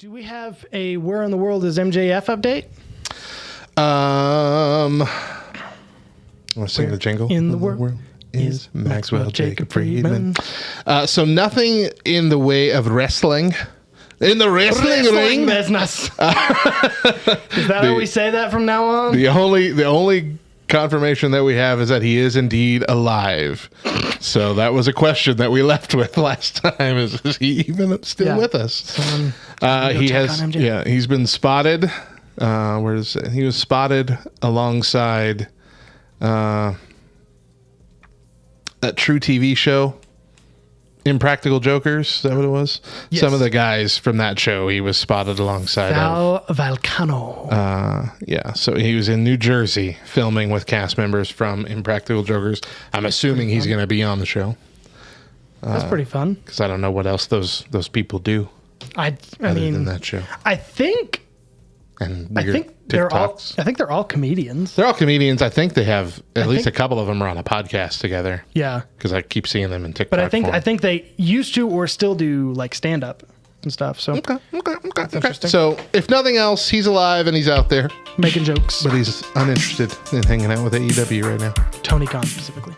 Do we have a Where in the World is MJF update? Want to sing the jingle? In the world is Maxwell Jacob Friedman. So nothing in the way of wrestling. In the wrestling ring. business. Is that how we say that from now on? The only confirmation that we have is that he is indeed alive. So that was a question that we left with last time. Is he even still with us? He's been spotted. He was spotted alongside that True TV show, Impractical Jokers. Is that what it was? Yes. Some of the guys from that show he was spotted alongside Val Volcano. So he was in New Jersey filming with cast members from Impractical Jokers. I'm assuming he's going to be on the show. That's pretty fun. Because I don't know what else those people do. I mean, than that show. I think they're all comedians. They're all comedians. I think they have at least a couple of them are on a podcast together. Yeah, because I keep seeing them in TikTok. But I think they used to or still do like stand up and stuff. So okay. Interesting. So if nothing else, he's alive and he's out there making jokes. But he's uninterested in hanging out with AEW right now. Tony Khan specifically.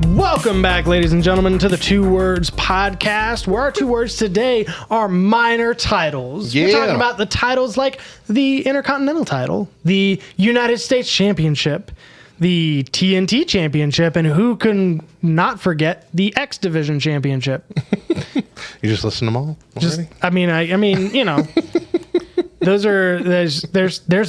Welcome back, ladies and gentlemen, to the Two Words Podcast, where our two words today are minor titles. Yeah. We're talking about the titles like the Intercontinental title, the United States Championship, the TNT Championship, and who can not forget the X Division Championship. You just listen to them all already? I mean, you know. There's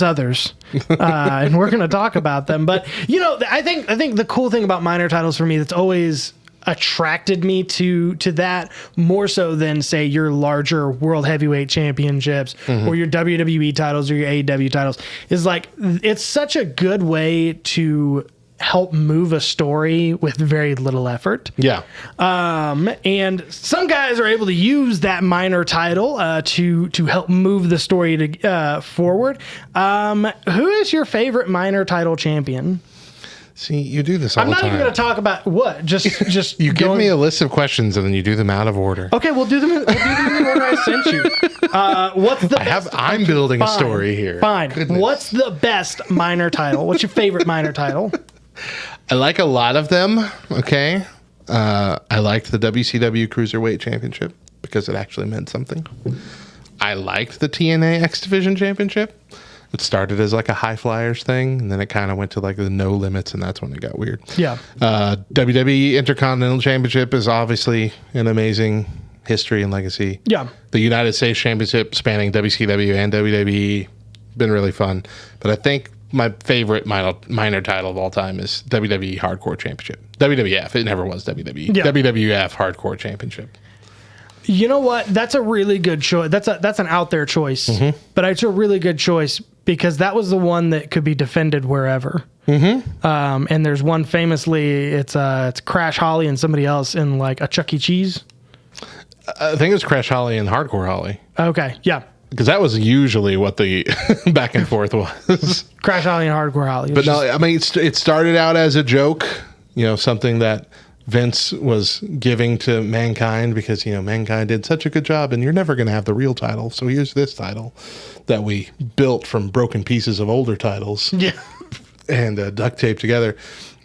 others, and we're going to talk about them. But you know, I think the cool thing about minor titles for me that's always attracted me to that more so than say your larger world heavyweight championships or your WWE titles or your AEW titles is like it's such a good way to help move a story with very little effort. Yeah. And some guys are able to use that minor title to help move the story forward. Who is your favorite minor title champion? See, you do this all the time. I'm not even going to talk about what. Just you give me a list of questions and then you do them out of order. Okay, we'll do them in the order I sent you. What's the best? I'm building a story here. Fine. Goodness. What's the best minor title? What's your favorite minor title? I like a lot of them. Okay. I liked the WCW Cruiserweight Championship because it actually meant something. I liked the TNA X Division Championship. It started as like a high flyers thing, and then it kind of went to like the no limits, and that's when it got weird. Yeah. WWE Intercontinental Championship is obviously an amazing history and legacy. Yeah. The United States Championship spanning WCW and WWE, been really fun. But I think my favorite minor title of all time is WWE Hardcore Championship. WWF. It never was WWE. Yeah. WWF Hardcore Championship. You know what? That's a really good choice. That's an out there choice, but it's a really good choice because that was the one that could be defended wherever. And there's one famously, it's Crash Holly and somebody else in like a Chuck E. Cheese. I think it was Crash Holly and Hardcore Holly. Okay, yeah. Because that was usually what the back and forth was. Crash Holly and Hardcore Holly. But no, I mean, it started out as a joke, you know, something that Vince was giving to Mankind because, you know, Mankind did such a good job and you're never going to have the real title. So here's this title that we built from broken pieces of older titles. Yeah. And duct taped together.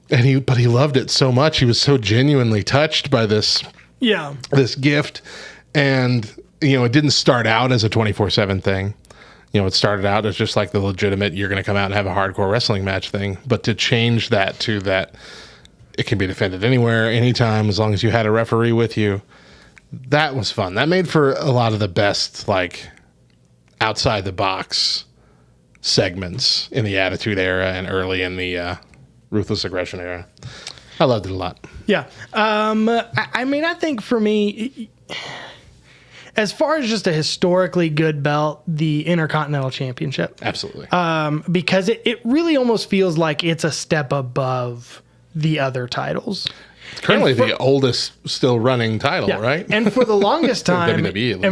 But he loved it so much. He was so genuinely touched by this gift. And, you know, it didn't start out as a 24/7 thing. You know, it started out as just like the legitimate, you're going to come out and have a hardcore wrestling match thing. But to change that to that, it can be defended anywhere, anytime, as long as you had a referee with you. That was fun. That made for a lot of the best, like, outside the box segments in the Attitude Era and early in the Ruthless Aggression Era. I loved it a lot. Yeah. I mean, I think for me, as far as just a historically good belt, the Intercontinental Championship. Absolutely. Because it really almost feels like it's a step above the other titles. It's currently the oldest still running title, right? And for the longest time, WWE,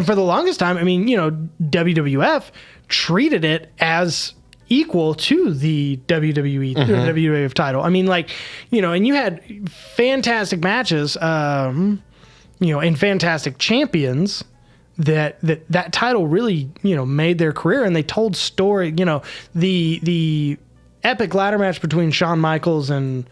I mean, you know, WWF treated it as equal to the WWE or WWF title. I mean, like, you know, and you had fantastic matches, you know, and fantastic champions that title really, you know, made their career, and they told story, you know, the epic ladder match between Shawn Michaels and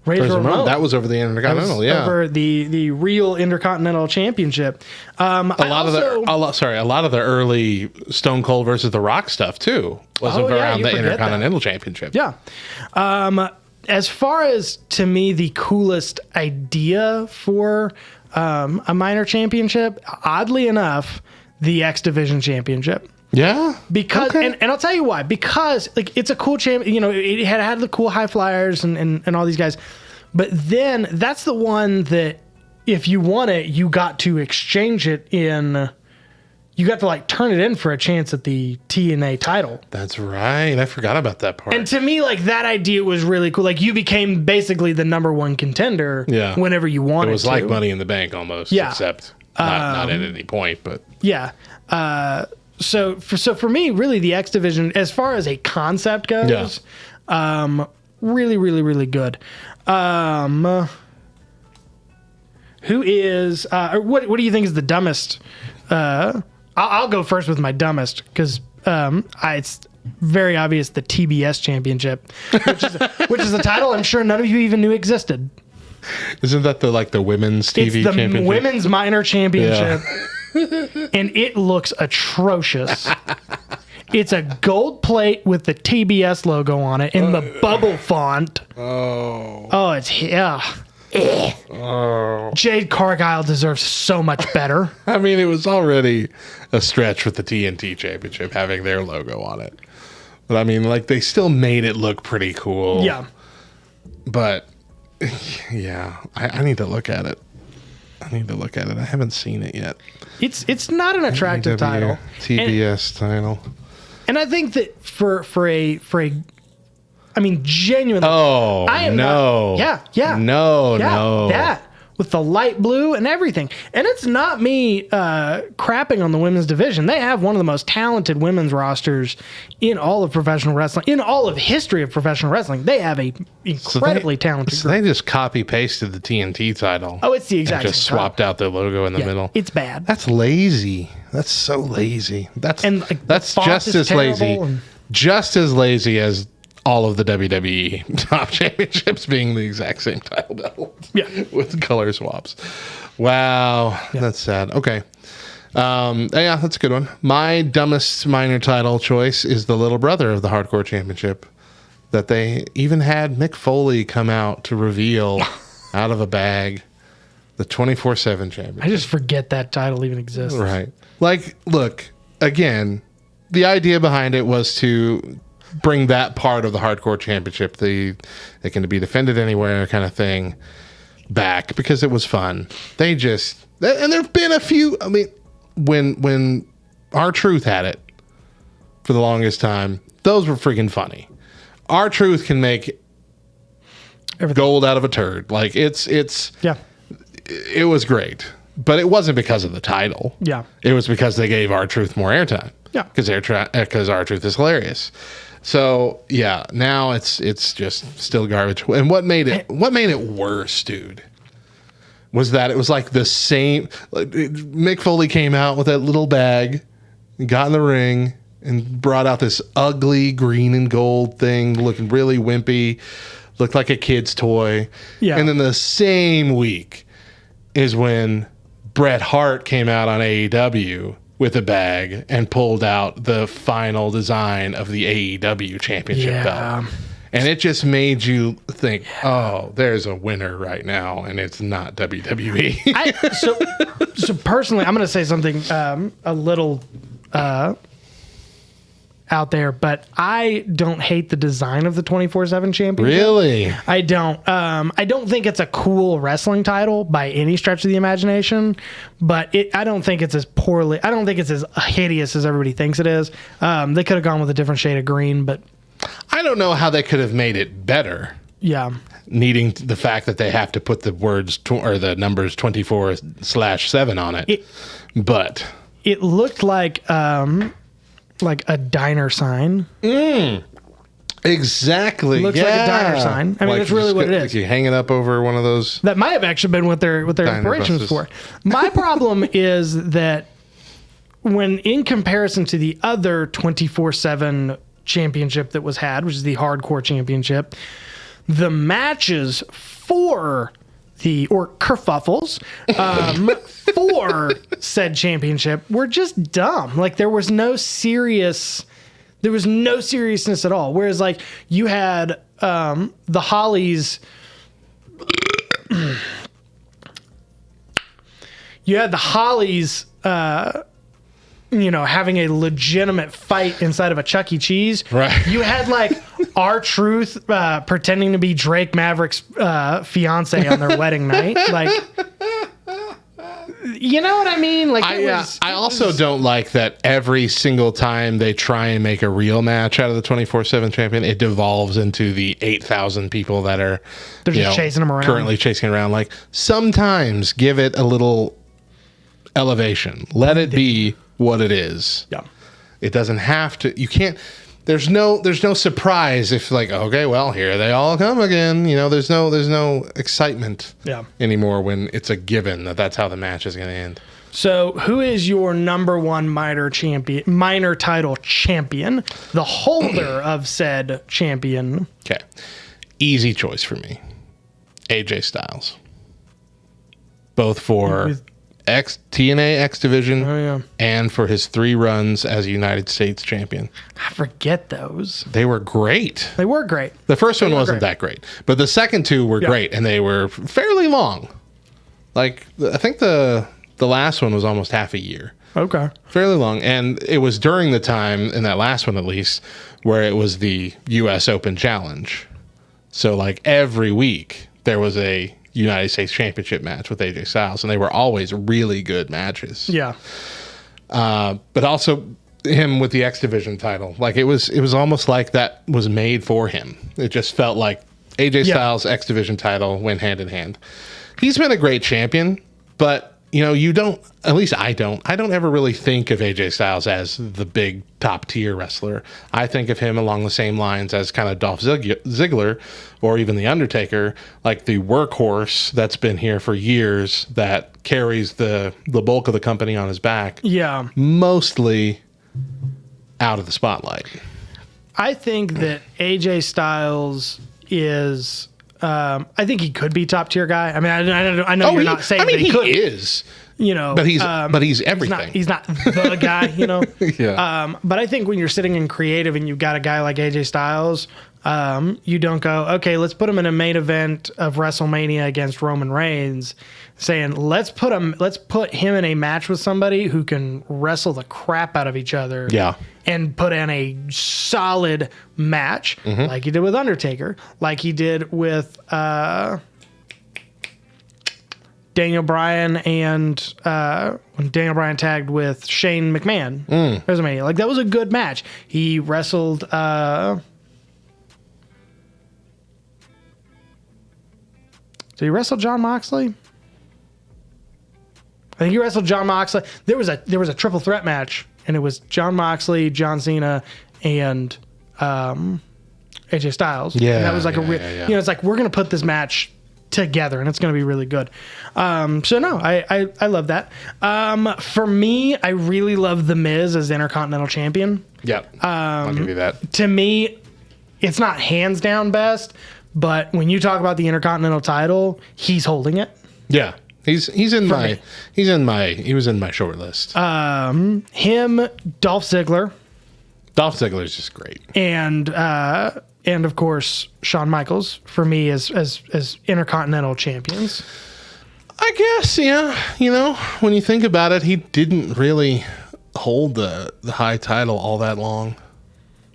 Razor Ramon. That was over the Intercontinental, over the real Intercontinental Championship. A lot of the early Stone Cold versus The Rock stuff too was around the Intercontinental Championship. Yeah. As far as, to me, the coolest idea for a minor championship, oddly enough, the X Division Championship. Yeah, because and I'll tell you why. Because like it's a cool champ. You know, it had the cool high flyers and all these guys. But then that's the one that if you won it, you got to exchange it in. You got to like turn it in for a chance at the TNA title. That's right. I forgot about that part. And to me, like that idea was really cool. Like you became basically the number one contender. Yeah. Whenever you wanted. It was like Money in the Bank almost. Yeah. Except not at any point, but yeah. So for me, really, the X Division, as far as a concept goes, really, really, really good. Who is what do you think is the dumbest? I'll go first with my dumbest because it's very obvious the TBS Championship, which is a title I'm sure none of you even knew existed. Isn't that the women's TV championship? It's the women's minor championship. Yeah. And it looks atrocious. It's a gold plate with the TBS logo on it in the bubble font. Oh, it's Jade Cargill deserves so much better. I mean, it was already a stretch with the TNT Championship having their logo on it. But I mean, like, they still made it look pretty cool. Yeah. But yeah, I need to look at it. I haven't seen it yet. It's not an attractive title. TBS title. And I think that for a I mean, genuinely. Oh, I am no. No. No. That with the light blue and everything. And it's not me crapping on the women's division. They have one of the most talented women's rosters in all of professional wrestling, in all of history of professional wrestling. They have a incredibly talented group. They just copy pasted the TNT title. Oh, it's the exact same. Just swapped out their logo in the middle. It's bad. That's lazy. That's so lazy. That's just as lazy. Just as lazy as all of the WWE top championships being the exact same title belt. Yeah. With color swaps. Wow. Yeah. That's sad. Okay. Yeah, that's a good one. My dumbest minor title choice is the little brother of the Hardcore Championship that they even had Mick Foley come out to reveal out of a bag the 24/7 championship. I just forget that title even exists. Right. Like, look, again, the idea behind it was to bring that part of the Hardcore Championship, it can be defended anywhere kind of thing, back because it was fun. And there've been a few. I mean, when R-Truth had it for the longest time, those were freaking funny. R-Truth can make gold out of a turd. Like it was great, but it wasn't because of the title. Yeah, it was because they gave R-Truth more airtime. Yeah, because R-Truth is hilarious. So yeah, now it's just still garbage. And what made it worse, dude, was that it was like the same. Like, Mick Foley came out with that little bag, got in the ring, and brought out this ugly green and gold thing, looking really wimpy, looked like a kid's toy. Yeah. And then the same week is when Bret Hart came out on AEW with a bag and pulled out the final design of the AEW championship belt. And it just made you think, oh, there's a winner right now, and it's not WWE. So personally, I'm going to say something a little out there, but I don't hate the design of the 24/7 championship. Really? I don't. I don't think it's a cool wrestling title by any stretch of the imagination, but I don't think it's as hideous as everybody thinks it is. They could have gone with a different shade of green, but I don't know how they could have made it better. Yeah. Needing the fact that they have to put the words or the numbers 24/7 on it. But it looked like like a diner sign. Exactly. Looks like a diner sign. I mean, that's really what it is. Like you hang it up over one of those. That might have actually been what their inspiration was for. My problem is that when in comparison to the other 24/7 championship that was had, which is the hardcore championship, the matches for kerfuffles for said championship were just dumb. Like there was no seriousness at all. Whereas like you had the Hollies. You had the Hollies, having a legitimate fight inside of a Chuck E. Cheese. Right. You had like R-Truth pretending to be Drake Maverick's fiance on their wedding night. Like, you know what I mean? Like, I also don't like that every single time they try and make a real match out of the 24/7 champion, it devolves into the 8,000 people that are chasing them around. Currently chasing around. Like sometimes give it a little elevation. Let it be what it is. Yeah. It doesn't have to. You can't. There's no surprise if like, okay, well, here they all come again. There's no excitement anymore when it's a given that that's how the match is going to end. So, who is your number one minor title champion, the holder of said champion? Okay, easy choice for me, AJ Styles. Both for TNA X Division and for his 3 runs as United States champion. I forget those. They were great. The first one wasn't that great, but the second 2 were great, and they were fairly long. Like, I think the last one was almost half a year. Okay. Fairly long, and it was during the time, in that last one at least, where it was the U.S. Open Challenge. So, like, every week there was a United States Championship match with AJ Styles, and they were always really good matches. Yeah. But also him with the X Division title. Like it was almost like that was made for him. It just felt like AJ Styles X Division title went hand in hand. He's been a great champion, but you don't, at least I don't ever really think of AJ Styles as the big top tier wrestler. I think of him along the same lines as kind of Dolph Ziggler or even The Undertaker, like the workhorse that's been here for years that carries the bulk of the company on his back. Yeah. Mostly out of the spotlight. I think that AJ Styles is... I think he could be top tier guy. I mean, I know you're not saying that he could. He is. But he's everything. He's not the guy, Yeah. But I think when you're sitting in creative and you've got a guy like AJ Styles, you don't go, okay, let's put him in a main event of WrestleMania against Roman Reigns, saying let's put him in a match with somebody who can wrestle the crap out of each other. Yeah. And put in a solid match like he did with Undertaker, like he did with Daniel Bryan and when Daniel Bryan tagged with Shane McMahon. WrestleMania. Like that was a good match. He wrestled did he wrestle John Moxley? I think he wrestled John Moxley. There was a triple threat match, and it was John Moxley, John Cena, and AJ Styles. Yeah, and that was like it's like we're gonna put this match together, and it's gonna be really good. So no, I love that. For me, I really love The Miz as Intercontinental Champion. Yeah, I'll give you that. To me, it's not hands down best, but when you talk about the Intercontinental title, he's holding it. Yeah. He was in my short list. Him, Dolph Ziggler. Dolph Ziggler is just great. And of course Shawn Michaels for me as Intercontinental champions. I guess, yeah. When you think about it, he didn't really hold the high title all that long.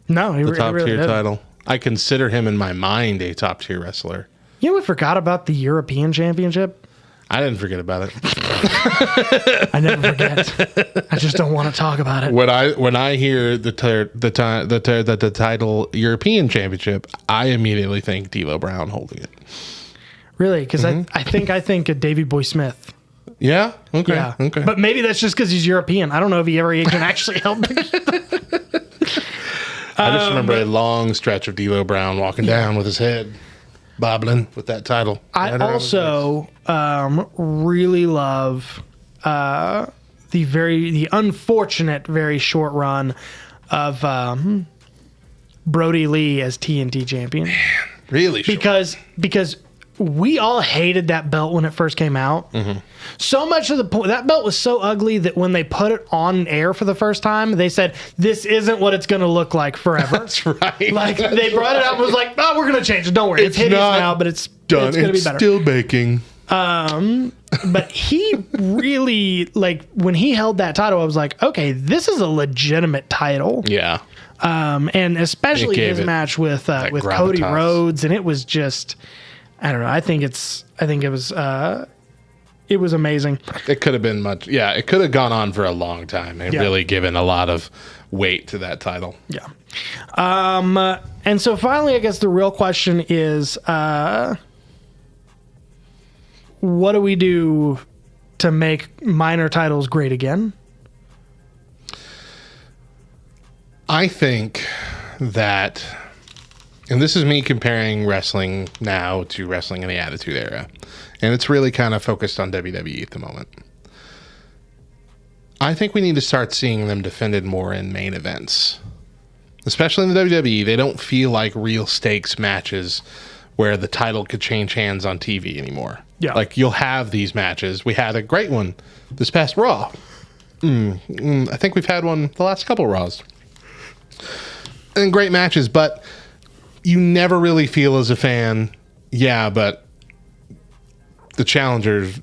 No, he the top really tier didn't. title. I consider him in my mind a top tier wrestler. We forgot about the European Championship. I didn't forget about it. I never forget. I just don't want to talk about it. When I hear the title European Championship, I immediately think D'Lo Brown holding it. Really? Because I think of Davey Boy Smith. Yeah. Okay. Yeah. Okay. But maybe that's just because he's European. I don't know if he ever even actually held the I just remember a long stretch of D'Lo Brown walking down with his head bobbling with that title. I also really love the unfortunate, very short run of Brody Lee as TNT champion. Really short. Because we all hated that belt when it first came out. Mm-hmm. So much of the point, that belt was so ugly that when they put it on air for the first time, they said, this isn't what it's going to look like forever. That's right. Like, they brought it out and was like, oh, we're going to change it. Don't worry. It's hideous now, but it's done. It's going to be better. Still baking. But he really, like, when he held that title, I was like, okay, this is a legitimate title. Yeah. And especially his match with Cody Rhodes, and it was just, I don't know. I think it was amazing. It could have been much. Yeah, it could have gone on for a long time and really given a lot of weight to that title. Yeah. And so finally, I guess the real question is, what do we do to make minor titles great again? I think that, and this is me comparing wrestling now to wrestling in the Attitude Era, and it's really kind of focused on WWE at the moment. I think we need to start seeing them defended more in main events, especially in the WWE. They don't feel like real stakes matches where the title could change hands on TV anymore. Yeah. Like, you'll have these matches. We had a great one this past Raw. I think we've had one the last couple of Raws. And great matches, but you never really feel as a fan, yeah, but the challenger's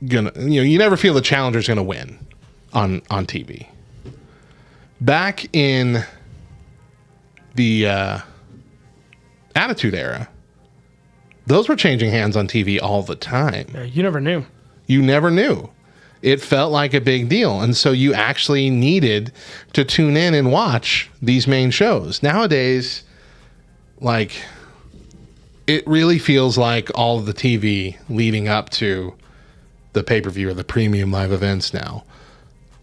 gonna, you never feel the challenger's gonna win on TV. Back in the Attitude Era, those were changing hands on TV all the time. You never knew. You never knew. It felt like a big deal. And so you actually needed to tune in and watch these main shows. Nowadays, like, it really feels like all of the TV leading up to the pay-per-view or the premium live events now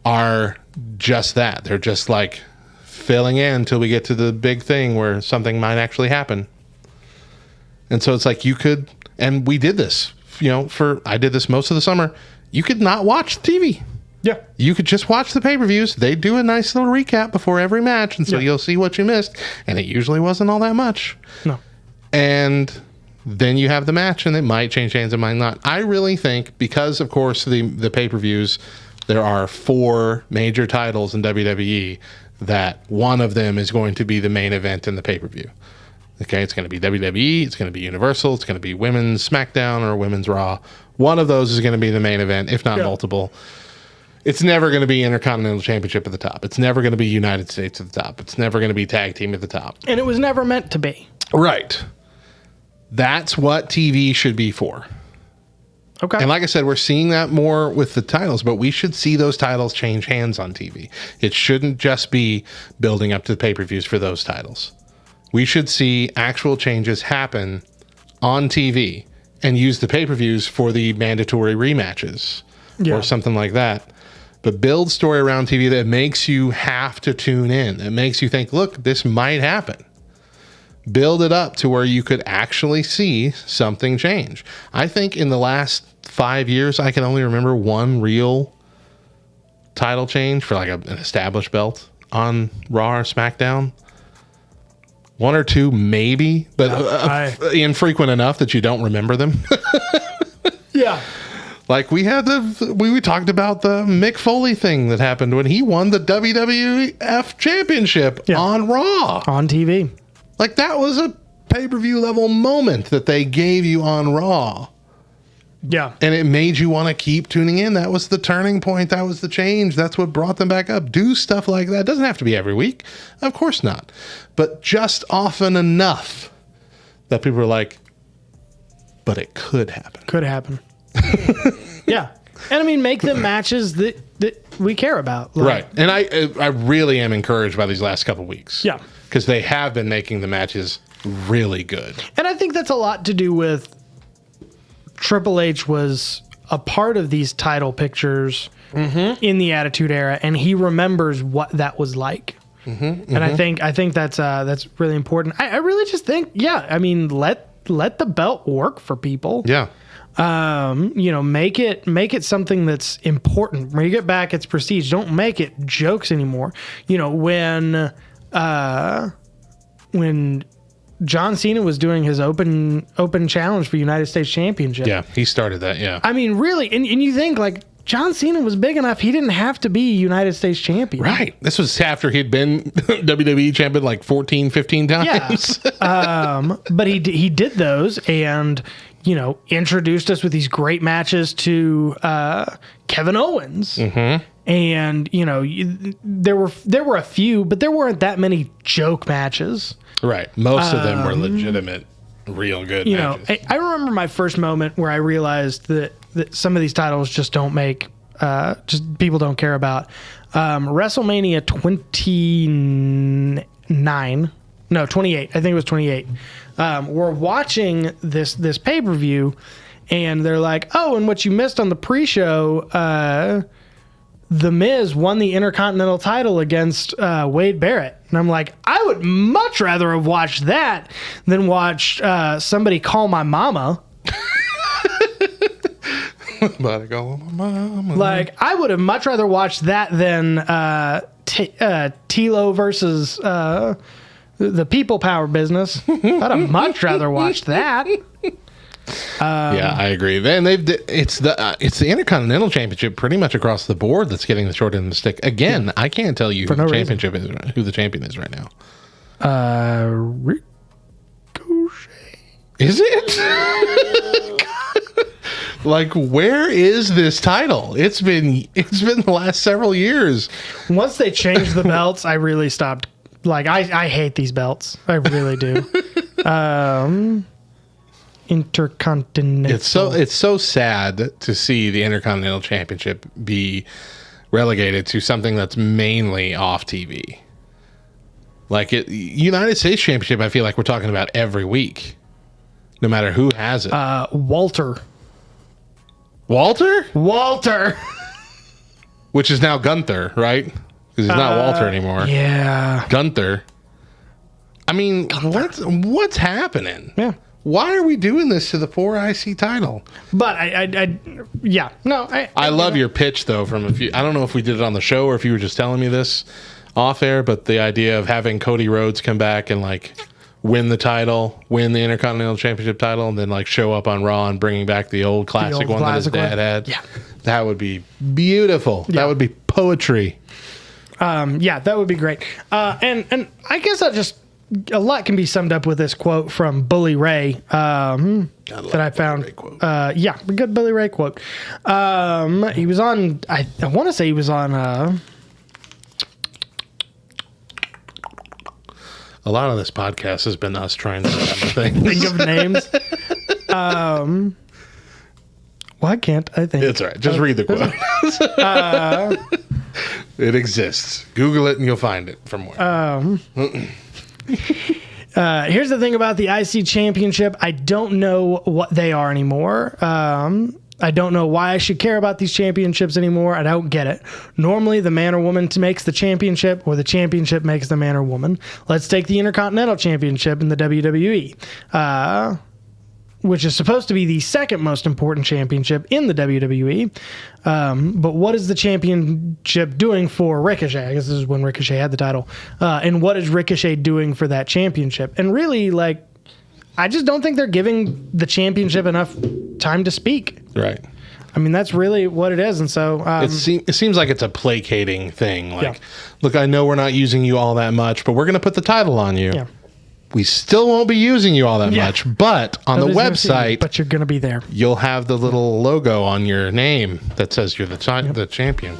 are just that. They're just like filling in until we get to the big thing where something might actually happen. And so it's like you could, and we did this, I did this most of the summer. You could not watch TV. Yeah. You could just watch the pay-per-views. They do a nice little recap before every match, and so you'll see what you missed. And it usually wasn't all that much. No. And then you have the match, and it might change hands, it might not. I really think, because, of course, the pay-per-views, there are 4 major titles in WWE, that one of them is going to be the main event in the pay-per-view. Okay, it's going to be WWE, it's going to be Universal, it's going to be Women's SmackDown or Women's Raw. One of those is going to be the main event, if not multiple. It's never going to be Intercontinental Championship at the top. It's never going to be United States at the top. It's never going to be Tag Team at the top. And it was never meant to be. Right. That's what TV should be for. Okay. And like I said, we're seeing that more with the titles, but we should see those titles change hands on TV. It shouldn't just be building up to the pay-per-views for those titles. We should see actual changes happen on TV and use the pay-per-views for the mandatory rematches or something like that. But build story around TV that makes you have to tune in. That makes you think, look, this might happen. Build it up to where you could actually see something change. I think in the last 5 years, I can only remember one real title change for like an established belt on Raw or SmackDown. 1 or 2, maybe, but infrequent enough that you don't remember them. Yeah. Like we talked about the Mick Foley thing that happened when he won the WWF Championship on Raw. On TV. Like that was a pay-per-view level moment that they gave you on Raw. Yeah. And it made you want to keep tuning in. That was the turning point. That was the change. That's what brought them back up. Do stuff like that. It doesn't have to be every week. Of course not. But just often enough that people are like, but it could happen. Could happen. Yeah. And I mean, make them matches that we care about. Like, right. And I really am encouraged by these last couple weeks. Yeah. Because they have been making the matches really good. And I think that's a lot to do with Triple H was a part of these title pictures in the Attitude Era, and he remembers what that was like. And I think that's really important. I really just think, I mean, let the belt work for people. Yeah. Make it something that's important. Bring it back its prestige. Don't make it jokes anymore. When John Cena was doing his open challenge for United States Championship. Yeah, he started that, yeah. I mean, really, and you think, like, John Cena was big enough, he didn't have to be United States champion. Right. This was after he'd been WWE champion like 14, 15 times. Yeah. But he did those and, introduced us with these great matches to Kevin Owens. And, there were a few, but there weren't that many joke matches. Right. Most of them were legitimate, real good matches. I remember my first moment where I realized that some of these titles just don't make, just people don't care about. WrestleMania 28. I think it was 28. We're watching this pay-per-view, and they're like, oh, and what you missed on the pre-show, The Miz won the Intercontinental title against Wade Barrett. And I'm like, I would much rather have watched that than watch somebody call my mama. Like, I would have much rather watched that than Tilo versus the People Power business. I'd have much rather watched that. Yeah, I agree. Then it's the Intercontinental Championship pretty much across the board that's getting the short end of the stick. Again, I can't tell you who the champion is right now. Ricochet. Is it? Like, where is this title? It's been the last several years. Once they changed the belts, I really stopped. Like, I hate these belts. I really do. Intercontinental. It's so sad to see the Intercontinental Championship be relegated to something that's mainly off TV. Like, United States Championship, I feel like we're talking about every week, no matter who has it. Walter. Which is now Gunther, right? Because he's not Walter anymore. Yeah. Gunther. I mean, what's happening? Yeah. Why are we doing this to the poor IC title? But I love your pitch though. I don't know if we did it on the show or if you were just telling me this off air, but the idea of having Cody Rhodes come back and like win the title, win the Intercontinental Championship title, and then like show up on Raw and bringing back the old classic one that his dad had. Yeah, that would be beautiful. Yeah. That would be poetry. That would be great. And I guess a lot can be summed up with this quote from Bully Ray that I found. A good Bully Ray quote. He was on, I want to say he was on... A lot of this podcast has been us trying to think of names. Why can't I think? It's all right. Just read the quote. It exists. Google it and you'll find it from where. Here's the thing about the IC Championship. I don't know what they are anymore. I don't know why I should care about these championships anymore. I don't get it. Normally, the man or woman makes the championship, or the championship makes the man or woman. Let's take the Intercontinental Championship in the WWE, which is supposed to be the second most important championship in the WWE. But what is the championship doing for Ricochet? I guess this is when Ricochet had the title. And what is Ricochet doing for that championship? And really, like, I just don't think they're giving the championship enough time to speak. Right. I mean, that's really what it is. And so... it seems like it's a placating thing. Like, look, I know we're not using you all that much, but we're going to put the title on you. Yeah. We still won't be using you all that much, but on the website... But you're going to be there. You'll have the little logo on your name that says you're the champion.